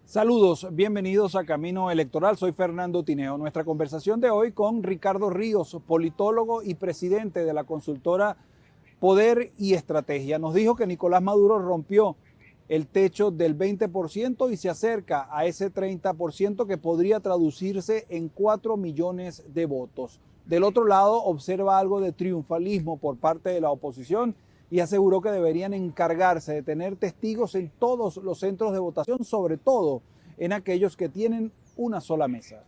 Saludos, bienvenidos a Camino Electoral. Soy Fernando Tineo. Nuestra conversación de hoy con Ricardo Ríos, politólogo y presidente de la consultora Poder y Estrategia. Nos dijo que Nicolás Maduro rompió el techo del 20% y se acerca a ese 30% que podría traducirse en 4 millones de votos. Del otro lado, observa algo de triunfalismo por parte de la oposición y aseguró que deberían encargarse de tener testigos en todos los centros de votación, sobre todo en aquellos que tienen una sola mesa.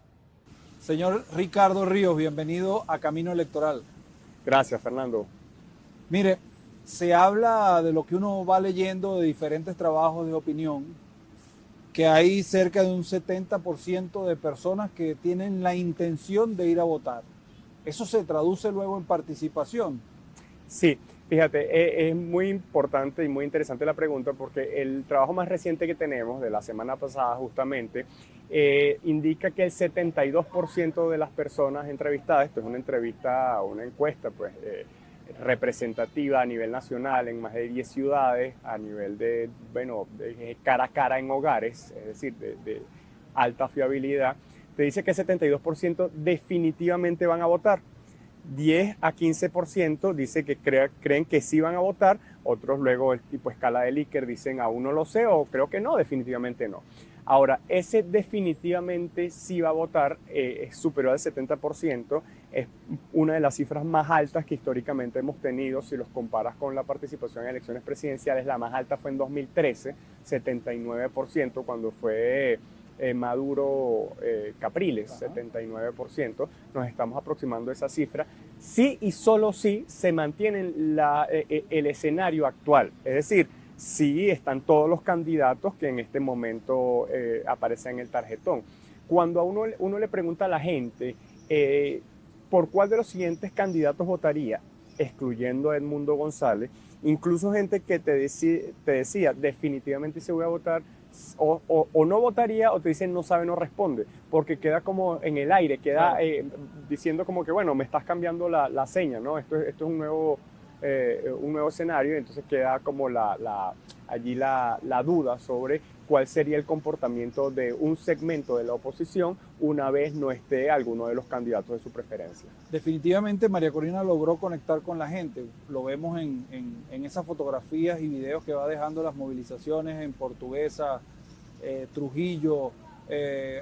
Señor Ricardo Ríos, bienvenido a Camino Electoral. Gracias, Fernando. Mire, se habla de lo que uno va leyendo de diferentes trabajos de opinión, que hay cerca de un 70% de personas que tienen la intención de ir a votar. ¿Eso se traduce luego en participación? Sí, fíjate, es muy importante y muy interesante la pregunta porque el trabajo más reciente que tenemos de la semana pasada justamente indica que el 72% de las personas entrevistadas, esto es una entrevista, una encuesta pues representativa a nivel nacional en más de 10 ciudades, a nivel de cara a cara en hogares, es decir, de alta fiabilidad, te dice que el 72% definitivamente van a votar. 10 a 15% dice que creen que sí van a votar, otros luego el tipo escala de Likert dicen aún no lo sé o creo que no, definitivamente no. Ahora, ese definitivamente sí va a votar es superior al 70%, es una de las cifras más altas que históricamente hemos tenido si los comparas con la participación en elecciones presidenciales. La más alta fue en 2013, 79%, cuando fue Maduro Capriles, 79%, nos estamos aproximando a esa cifra, sí y solo sí se mantiene el escenario actual, es decir, sí están todos los candidatos que en este momento aparecen en el tarjetón. Cuando a uno le pregunta a la gente por cuál de los siguientes candidatos votaría, excluyendo a Edmundo González, incluso gente que te decía definitivamente se voy a votar, o no votaría o te dicen no sabe, no responde, porque queda como en el aire, queda diciendo como que bueno, me estás cambiando la seña, ¿no? Esto es un nuevo escenario, entonces queda como allí la duda sobre cuál sería el comportamiento de un segmento de la oposición una vez no esté alguno de los candidatos de su preferencia. Definitivamente María Corina logró conectar con la gente. Lo vemos en esas fotografías y videos que va dejando las movilizaciones en Portuguesa, Trujillo,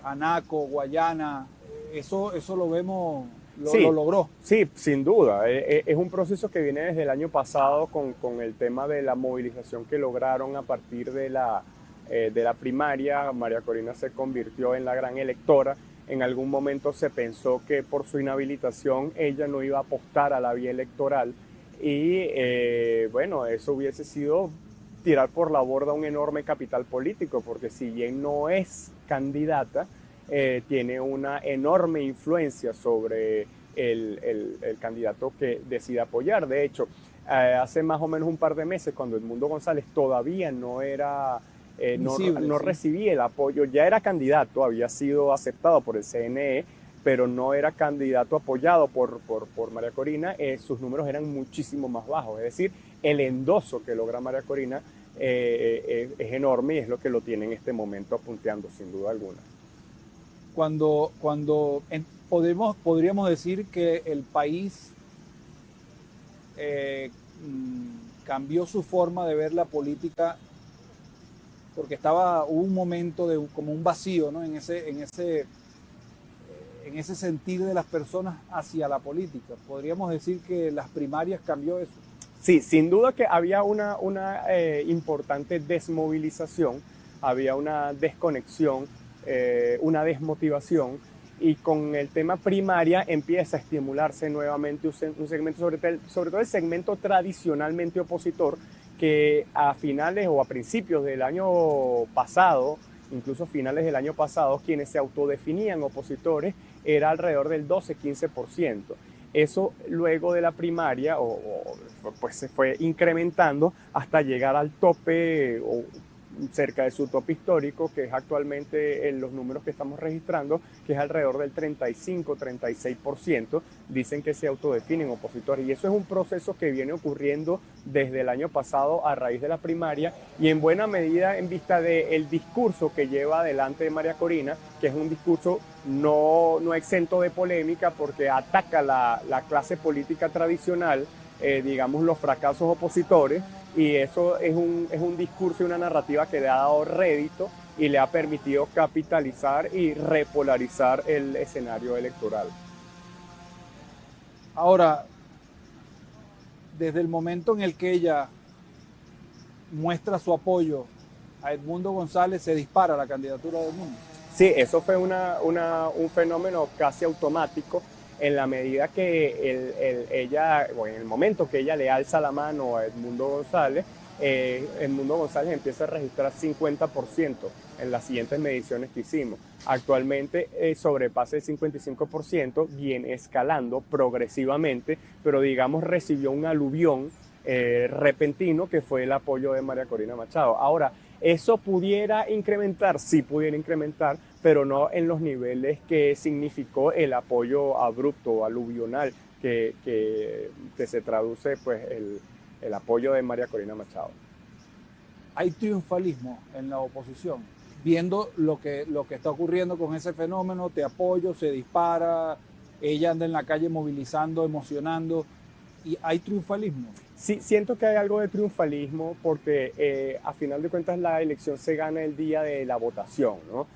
Anaco, Guayana. Eso lo vemos, Sí, lo logró. sí, sin duda. Es un proceso que viene desde el año pasado con el tema de la movilización que lograron a partir de la primaria. María Corina se convirtió en la gran electora. En algún momento se pensó que por su inhabilitación ella no iba a apostar a la vía electoral y bueno, eso hubiese sido tirar por la borda un enorme capital político, porque si bien no es candidata, tiene una enorme influencia sobre el candidato que decide apoyar. De hecho, hace más o menos un par de meses, cuando Edmundo González todavía no era... no recibía el apoyo, ya era candidato, había sido aceptado por el CNE, pero no era candidato apoyado por María Corina, sus números eran muchísimo más bajos. Es decir, el endoso que logra María Corina es enorme y es lo que lo tiene en este momento apunteando, sin duda alguna. Podríamos decir que el país cambió su forma de ver la política, porque hubo un momento de como un vacío, ¿no? en ese sentir de las personas hacia la política. Podríamos decir que las primarias cambió eso. Sí, sin duda que había una importante desmovilización, había una desconexión, una desmotivación, y con el tema primaria empieza a estimularse nuevamente un segmento, sobre todo el segmento tradicionalmente opositor, que a finales o a principios del año pasado, incluso finales del año pasado, quienes se autodefinían opositores era alrededor del 12-15%. Eso luego de la primaria pues se fue incrementando hasta llegar al tope cerca de su tope histórico, que es actualmente en los números que estamos registrando, que es alrededor del 35-36%, dicen que se autodefinen opositores. Y eso es un proceso que viene ocurriendo desde el año pasado a raíz de la primaria y en buena medida en vista del discurso que lleva adelante María Corina, que es un discurso no exento de polémica porque ataca la clase política tradicional, digamos los fracasos opositores, y eso es un discurso y una narrativa que le ha dado rédito y le ha permitido capitalizar y repolarizar el escenario electoral. Ahora, desde el momento en el que ella muestra su apoyo a Edmundo González, se dispara la candidatura de Edmundo. Sí, eso fue un fenómeno casi automático en la medida que ella, bueno, en el momento que ella le alza la mano a Edmundo González empieza a registrar 50% en las siguientes mediciones que hicimos. Actualmente sobrepasa el 55%, viene escalando progresivamente, pero digamos recibió un aluvión repentino que fue el apoyo de María Corina Machado. Ahora, ¿eso pudiera incrementar? Sí pudiera incrementar, pero no en los niveles que significó el apoyo abrupto o aluvional que se traduce pues el apoyo de María Corina Machado. Hay triunfalismo en la oposición, viendo lo que está ocurriendo con ese fenómeno, te apoyo, se dispara, ella anda en la calle movilizando, emocionando, y hay triunfalismo. Sí, siento que hay algo de triunfalismo porque a final de cuentas la elección se gana el día de la votación, ¿no?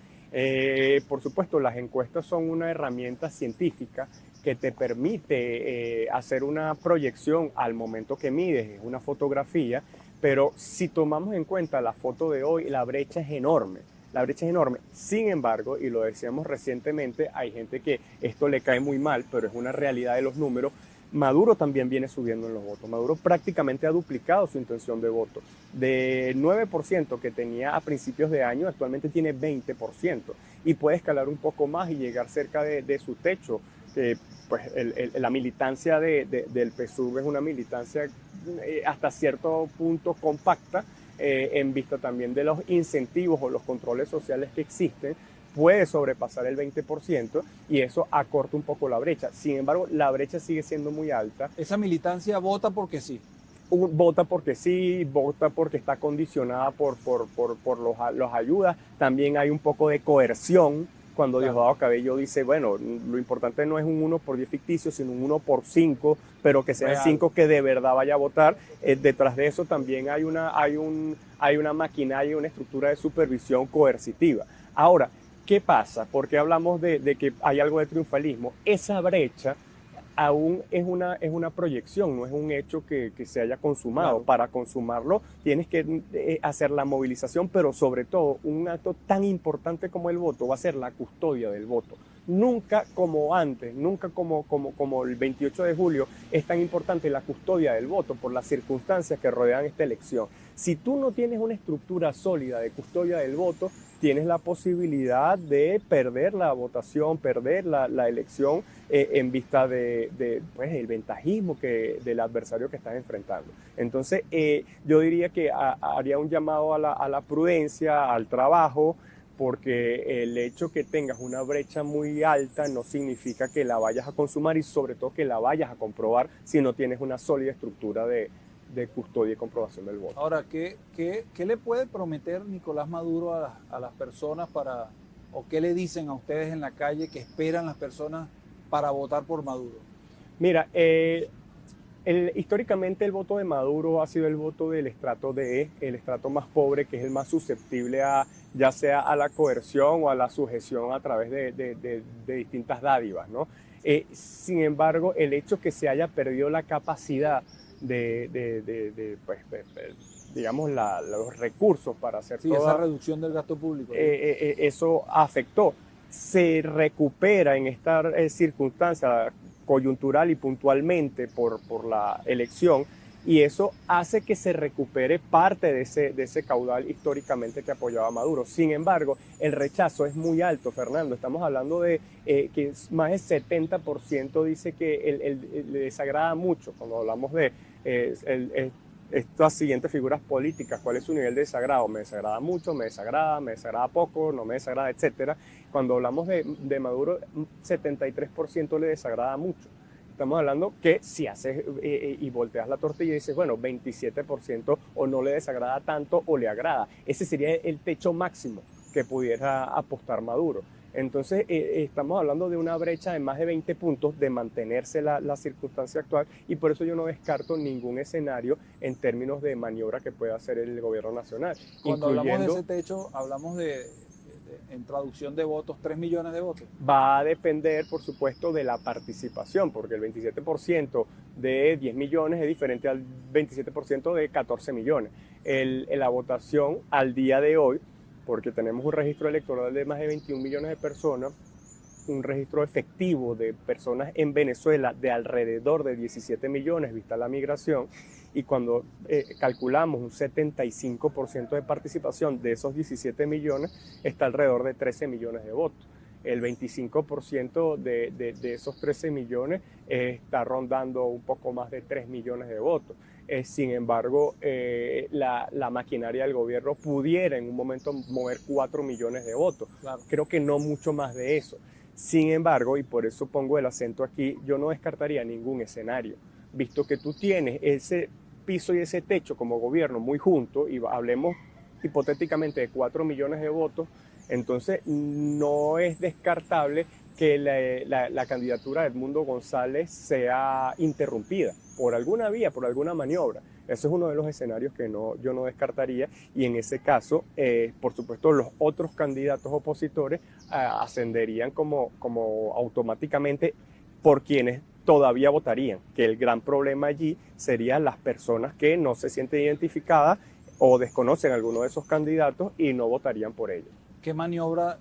Por supuesto, las encuestas son una herramienta científica que te permite hacer una proyección al momento que mides, es una fotografía, pero si tomamos en cuenta la foto de hoy, la brecha es enorme. La brecha es enorme. Sin embargo, y lo decíamos recientemente, hay gente que esto le cae muy mal, pero es una realidad de los números. Maduro también viene subiendo en los votos. Maduro prácticamente ha duplicado su intención de voto. De 9% que tenía a principios de año, actualmente tiene 20%. Y puede escalar un poco más y llegar cerca de su techo. Pues la militancia del PSUV es una militancia hasta cierto punto compacta, en vista también de los incentivos o los controles sociales que existen. Puede sobrepasar el 20% y eso acorta un poco la brecha. Sin embargo, la brecha sigue siendo muy alta. Esa militancia vota porque sí. Vota porque sí, vota porque está condicionada por los ayudas. También hay un poco de coerción cuando claro. Diosdado Cabello dice, bueno, lo importante no es un 1 por 10 ficticio, sino un 1 por 5, pero que sean 5 que de verdad vaya a votar. Detrás de eso también hay una maquinaria y una estructura de supervisión coercitiva. Ahora, ¿qué pasa? Porque hablamos de que hay algo de triunfalismo. Esa brecha aún es una proyección, no es un hecho que se haya consumado. Claro. Para consumarlo tienes que hacer la movilización, pero sobre todo un acto tan importante como el voto va a ser la custodia del voto. Nunca como antes, nunca como el 28 de julio es tan importante la custodia del voto por las circunstancias que rodean esta elección. Si tú no tienes una estructura sólida de custodia del voto, tienes la posibilidad de perder la votación, perder la elección en vista pues, el ventajismo del adversario que estás enfrentando. Entonces, yo diría que haría un llamado a la prudencia, al trabajo, porque el hecho que tengas una brecha muy alta no significa que la vayas a consumar y sobre todo que la vayas a comprobar si no tienes una sólida estructura de custodia y comprobación del voto. Ahora, ¿qué le puede prometer Nicolás Maduro a las personas o qué le dicen a ustedes en la calle que esperan las personas para votar por Maduro? Mira, históricamente el voto de Maduro ha sido el voto del estrato D, el estrato más pobre, que es el más susceptible ya sea a la coerción o a la sujeción a través de distintas dádivas, ¿no? Sin embargo, el hecho que se haya perdido la capacidad digamos, los recursos para hacer esa reducción del gasto público. Eso afectó. Se recupera en esta circunstancia coyuntural y puntualmente por la elección, y eso hace que se recupere parte de ese caudal históricamente que apoyaba a Maduro. Sin embargo, el rechazo es muy alto, Fernando. Estamos hablando de que más del 70% dice que le desagrada mucho cuando hablamos de estas siguientes figuras políticas, cuál es su nivel de desagrado. Me desagrada mucho, me desagrada poco, no me desagrada, etcétera. Cuando hablamos de Maduro, 73% le desagrada mucho. Estamos hablando que si haces y volteas la tortilla y dices, bueno, 27% o no le desagrada tanto o le agrada. Ese sería el techo máximo que pudiera apostar Maduro. Entonces, estamos hablando de una brecha de más de 20 puntos de mantenerse la circunstancia actual, y por eso yo no descarto ningún escenario en términos de maniobra que pueda hacer el gobierno nacional. Cuando hablamos de ese techo, hablamos en traducción de votos, 3 millones de votos. Va a depender, por supuesto, de la participación, porque el 27% de 10 millones es diferente al 27% de 14 millones. La votación al día de hoy, porque tenemos un registro electoral de más de 21 millones de personas, un registro efectivo de personas en Venezuela de alrededor de 17 millones, vista la migración, y cuando calculamos un 75% de participación de esos 17 millones, está alrededor de 13 millones de votos. El 25% de esos 13 millones está rondando un poco más de 3 millones de votos. Sin embargo, la maquinaria del gobierno pudiera en un momento mover 4 millones de votos. Claro. Creo que no mucho más de eso. Sin embargo, y por eso pongo el acento aquí, yo no descartaría ningún escenario, visto que tú tienes ese piso y ese techo como gobierno muy juntos, y hablemos hipotéticamente de 4 millones de votos, entonces no es descartable que la candidatura de Edmundo González sea interrumpida por alguna vía, por alguna maniobra. Ese es uno de los escenarios que yo no descartaría, y en ese caso, por supuesto, los otros candidatos opositores ascenderían como automáticamente por quienes todavía votarían, que el gran problema allí serían las personas que no se sienten identificadas o desconocen a alguno de esos candidatos y no votarían por ellos. ¿Qué maniobra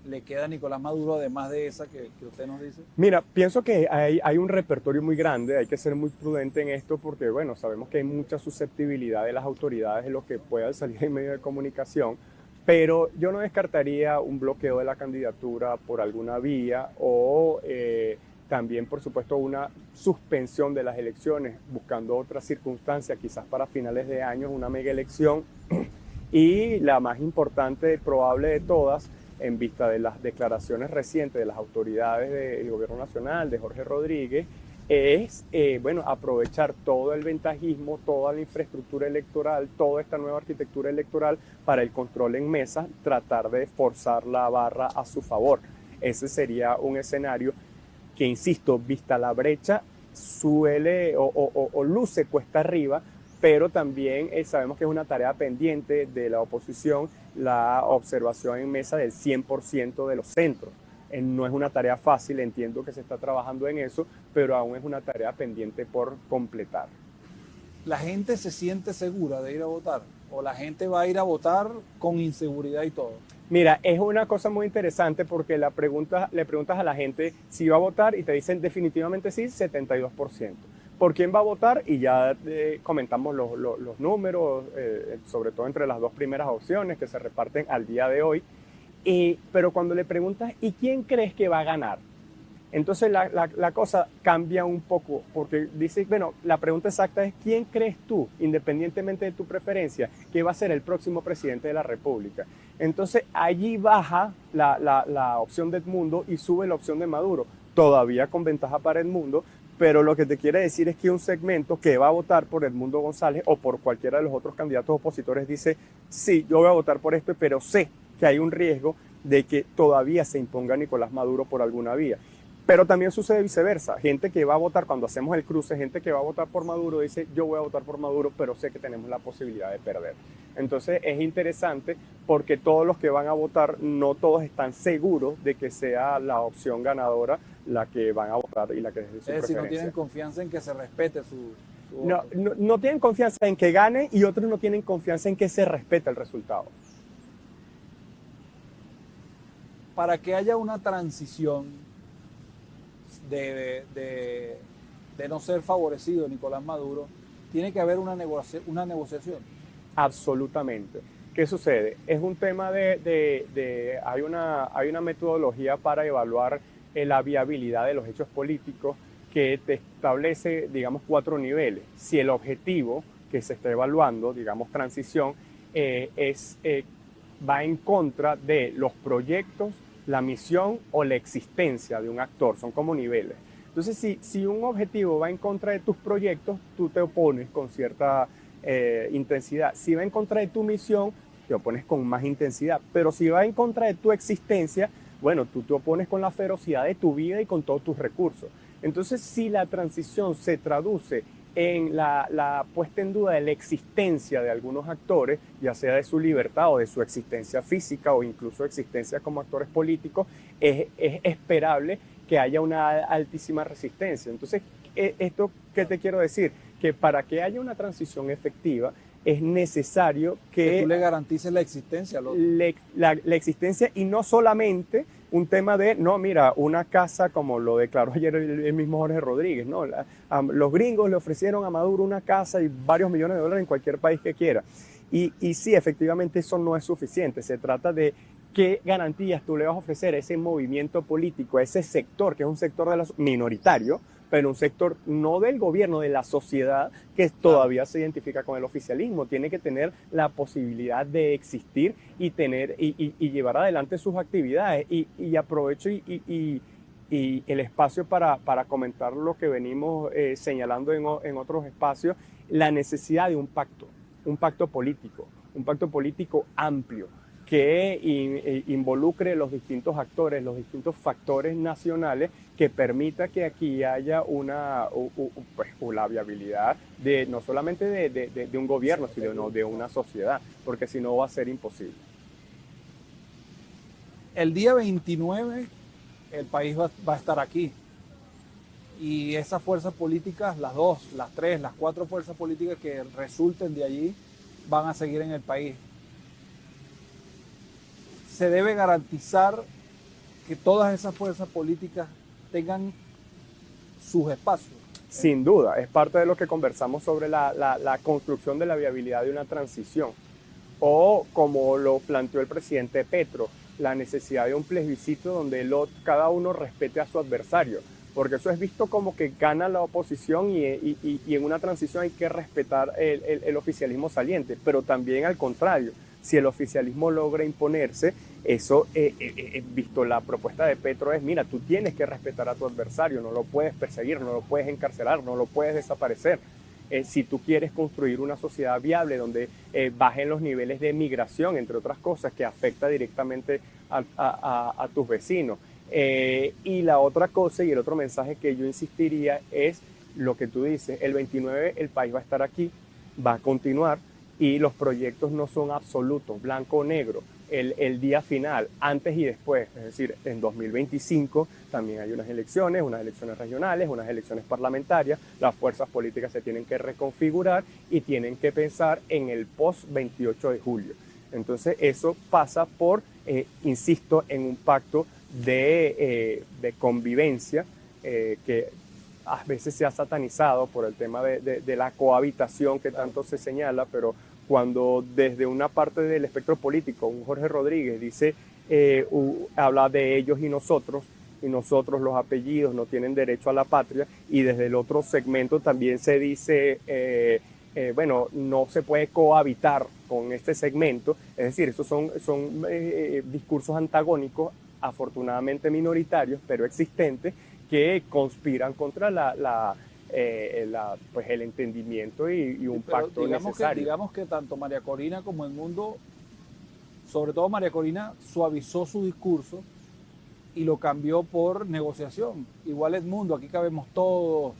le queda a Nicolás Maduro además de esa que usted nos dice? Mira, pienso que hay un repertorio muy grande, hay que ser muy prudente en esto porque, bueno, sabemos que hay mucha susceptibilidad de las autoridades de lo que pueda salir en medio de comunicación, pero yo no descartaría un bloqueo de la candidatura por alguna vía o también, por supuesto, una suspensión de las elecciones, buscando otra circunstancia, quizás para finales de año, una mega elección. Y la más importante, probable de todas, en vista de las declaraciones recientes de las autoridades del gobierno nacional, de Jorge Rodríguez, es aprovechar todo el ventajismo, toda la infraestructura electoral, toda esta nueva arquitectura electoral para el control en mesa, tratar de forzar la barra a su favor. Ese sería un escenario que, insisto, vista la brecha, suele o luce cuesta arriba, pero también sabemos que es una tarea pendiente de la oposición la observación en mesa del 100% de los centros. No es una tarea fácil, entiendo que se está trabajando en eso, pero aún es una tarea pendiente por completar. ¿La gente se siente segura de ir a votar? ¿O la gente va a ir a votar con inseguridad y todo? Mira, es una cosa muy interesante porque le preguntas a la gente si va a votar y te dicen definitivamente sí, 72%. ¿Por quién va a votar? Y ya comentamos los números, sobre todo entre las dos primeras opciones que se reparten al día de hoy. Pero cuando le preguntas, ¿y quién crees que va a ganar? Entonces la cosa cambia un poco, porque dice, bueno, la pregunta exacta es, ¿quién crees tú, independientemente de tu preferencia, que va a ser el próximo presidente de la República? Entonces allí baja la opción de Edmundo y sube la opción de Maduro, todavía con ventaja para Edmundo, pero lo que te quiere decir es que un segmento que va a votar por Edmundo González o por cualquiera de los otros candidatos opositores dice, sí, yo voy a votar por esto, pero sé que hay un riesgo de que todavía se imponga Nicolás Maduro por alguna vía. Pero también sucede viceversa, gente que va a votar, cuando hacemos el cruce, gente que va a votar por Maduro dice, yo voy a votar por Maduro, pero sé que tenemos la posibilidad de perder. Entonces es interesante porque todos los que van a votar, no todos están seguros de que sea la opción ganadora la que van a votar y la que es su preferencia. Es decir, no tienen confianza en que se respete su voto. No tienen confianza en que gane y otros no tienen confianza en que se respete el resultado. Para que haya una transición de no ser favorecido Nicolás Maduro, tiene que haber una negociación. Absolutamente. ¿Qué sucede? Es un tema hay una metodología para evaluar la viabilidad de los hechos políticos que te establece, digamos, 4 niveles. Si el objetivo, que se está evaluando, digamos transición, va en contra de los proyectos, la misión o la existencia de un actor, son como niveles. Entonces, si un objetivo va en contra de tus proyectos, tú te opones con cierta intensidad. Si va en contra de tu misión, te opones con más intensidad. Pero si va en contra de tu existencia, bueno, tú te opones con la ferocidad de tu vida y con todos tus recursos. Entonces, si la transición se traduce en la puesta en duda de la existencia de algunos actores, ya sea de su libertad o de su existencia física o incluso existencia como actores políticos, es esperable que haya una altísima resistencia. Entonces, ¿esto qué te quiero decir? Que para que haya una transición efectiva es necesario que tú le garantices la existencia. La existencia, y no solamente un tema de, no, mira, una casa como lo declaró ayer el mismo Jorge Rodríguez, ¿no? Los gringos le ofrecieron a Maduro una casa y varios millones de dólares en cualquier país que quiera. Y sí, efectivamente eso no es suficiente. Se trata de qué garantías tú le vas a ofrecer a ese movimiento político, a ese sector, que es un sector minoritario, pero un sector no del gobierno, de la sociedad, que todavía se identifica con el oficialismo. Tiene que tener la posibilidad de existir y llevar adelante sus actividades. Y aprovecho y el espacio para comentar lo que venimos señalando en otros espacios, la necesidad de un pacto político amplio, que involucre los distintos actores, los distintos factores nacionales, que permita que aquí haya la viabilidad no solamente de un gobierno, sino de una sociedad, porque si no va a ser imposible. El día 29 el país va a estar aquí, y esas fuerzas políticas, las 2, las 3, las 4 fuerzas políticas que resulten de allí, van a seguir en el país. Se debe garantizar que todas esas fuerzas políticas tengan sus espacios. Sin duda, es parte de lo que conversamos sobre la construcción de la viabilidad de una transición. O como lo planteó el presidente Petro, la necesidad de un plebiscito donde cada uno respete a su adversario. Porque eso es visto como que gana la oposición y en una transición hay que respetar el oficialismo saliente, pero también al contrario. Si el oficialismo logra imponerse, eso, visto la propuesta de Petro, es, mira, tú tienes que respetar a tu adversario, no lo puedes perseguir, no lo puedes encarcelar, no lo puedes desaparecer. Si tú quieres construir una sociedad viable donde bajen los niveles de migración, entre otras cosas, que afecta directamente a tus vecinos. Y la otra cosa y el otro mensaje que yo insistiría es lo que tú dices, el 29 el país va a estar aquí, va a continuar, y los proyectos no son absolutos, blanco o negro. El día final, antes y después, es decir, en 2025 también hay unas elecciones regionales, unas elecciones parlamentarias, las fuerzas políticas se tienen que reconfigurar y tienen que pensar en el post-28 de julio. Entonces eso pasa por, insisto, en un pacto de convivencia que a veces se ha satanizado por el tema de la cohabitación que tanto se señala, pero cuando desde una parte del espectro político, un Jorge Rodríguez dice, habla de ellos y nosotros los apellidos no tienen derecho a la patria, y desde el otro segmento también se dice, bueno, no se puede cohabitar con este segmento, es decir, esos son discursos antagónicos, afortunadamente minoritarios, pero existentes, que conspiran contra pues el entendimiento y un pacto necesario. Digamos que tanto María Corina como Edmundo, sobre todo María Corina, suavizó su discurso y lo cambió por negociación. Igual Edmundo, aquí cabemos todos,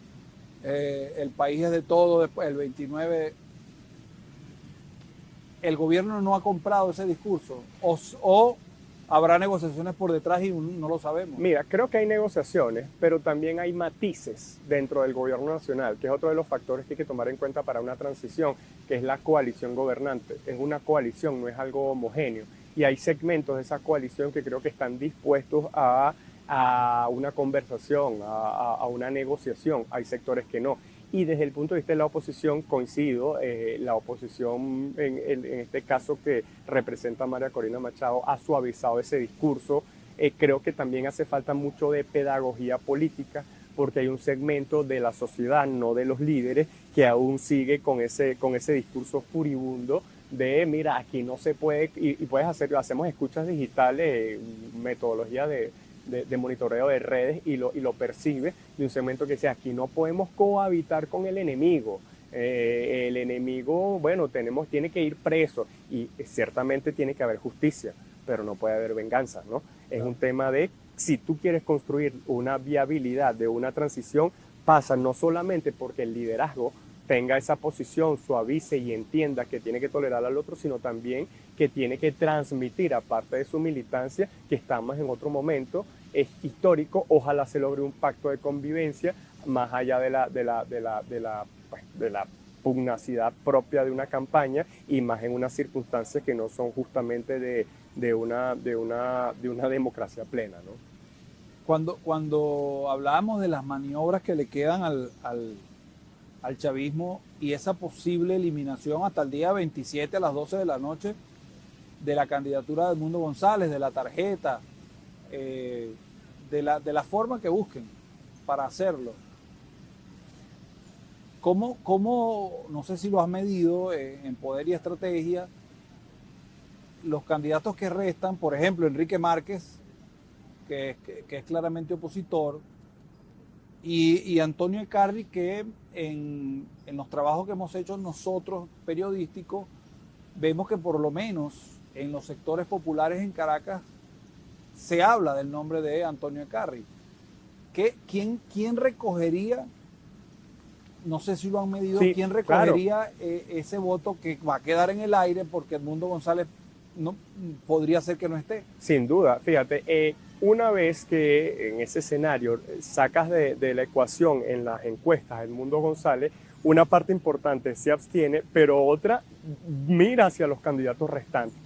el país es de todos, después el 29. El gobierno no ha comprado ese discurso, o habrá negociaciones por detrás y no lo sabemos. Mira, creo que hay negociaciones, pero también hay matices dentro del gobierno nacional, que es otro de los factores que hay que tomar en cuenta para una transición, que es la coalición gobernante. Es una coalición, no es algo homogéneo. Y hay segmentos de esa coalición que creo que están dispuestos a una conversación, a una negociación. Hay sectores que no. Y desde el punto de vista de la oposición, coincido, la oposición, en este caso que representa a María Corina Machado, ha suavizado ese discurso. Creo que también hace falta mucho de pedagogía política porque hay un segmento de la sociedad, no de los líderes, que aún sigue con ese discurso furibundo de, mira, aquí no se puede, y puedes hacer, hacemos escuchas digitales, metodología de monitoreo de redes, y lo percibe de un segmento que dice, aquí no podemos cohabitar con el enemigo. El enemigo, bueno, tiene que ir preso, y ciertamente tiene que haber justicia, pero no puede haber venganza, ¿no? Es un tema de, si tú quieres construir una viabilidad de una transición, pasa no solamente porque el liderazgo tenga esa posición, suavice y entienda que tiene que tolerar al otro, sino también que tiene que transmitir, aparte de su militancia, que estamos en otro momento histórico. Ojalá se logre un pacto de convivencia más allá de la pugnacidad propia de una campaña, y más en unas circunstancias que no son justamente de una democracia plena, ¿no? Cuando hablábamos de las maniobras que le quedan al chavismo y esa posible eliminación hasta el día 27 a las 12 de la noche de la candidatura de Edmundo González, de la tarjeta, de la forma que busquen para hacerlo, ¿cómo, no sé si lo has medido en Poder y Estrategia, los candidatos que restan, por ejemplo, Enrique Márquez, que es claramente opositor, y Antonio Eccarri, que en los trabajos que hemos hecho nosotros periodísticos, vemos que por lo menos en los sectores populares en Caracas se habla del nombre de Antonio Eccarri. ¿Quién recogería, no sé si lo han medido, sí, quién recogería claro, ese voto que va a quedar en el aire porque Edmundo González no podría ser que no esté? Sin duda, fíjate, una vez que en ese escenario sacas de la ecuación en las encuestas a Edmundo González, una parte importante se abstiene, pero otra mira hacia los candidatos restantes.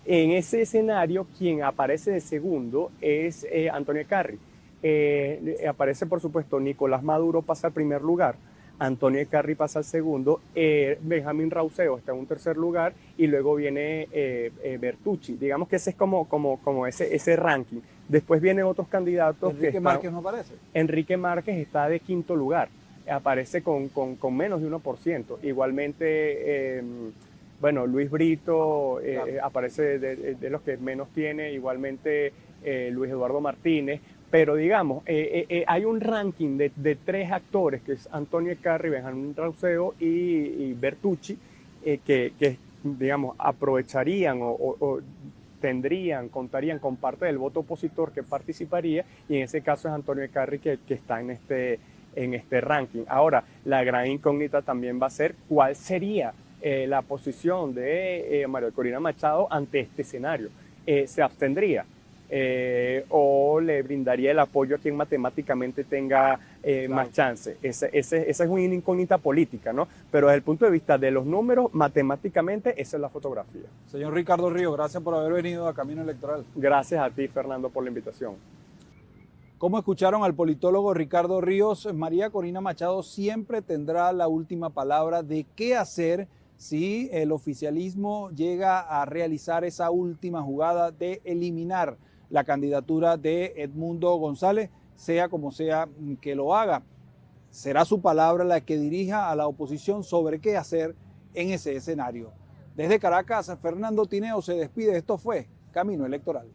En ese escenario, quien aparece de segundo es Antonio Eccarri. Aparece, por supuesto, Nicolás Maduro pasa al primer lugar, Antonio Eccarri pasa al segundo, Benjamín Rauseo está en un tercer lugar, y luego viene Bertucci. Digamos que ese es como ese ranking. Después vienen otros candidatos. Enrique Márquez no aparece. Enrique Márquez está de quinto lugar, aparece con menos de 1%. Igualmente, bueno, Luis Brito claro, aparece de los que menos tiene, igualmente Luis Eduardo Martínez. Pero digamos, hay un ranking de tres actores, que es Antonio Eccarri, Benjamín Rauseo y Bertucci, que digamos, aprovecharían o contarían con parte del voto opositor que participaría, y en ese caso es Antonio Eccarri que está en este ranking. Ahora, la gran incógnita también va a ser cuál sería la posición de María Corina Machado ante este escenario. ¿Se abstendría? O le brindaría el apoyo a quien matemáticamente tenga claro, más chance. Esa es una incógnita política, ¿no? Pero desde el punto de vista de los números, matemáticamente, esa es la fotografía. Señor Ricardo Ríos, gracias por haber venido a Camino Electoral. Gracias a ti, Fernando, por la invitación. Como escucharon al politólogo Ricardo Ríos, María Corina Machado siempre tendrá la última palabra de qué hacer si el oficialismo llega a realizar esa última jugada de eliminar la candidatura de Edmundo González, sea como sea que lo haga. Será su palabra la que dirija a la oposición sobre qué hacer en ese escenario. Desde Caracas, Fernando Tineo se despide. Esto fue Camino Electoral.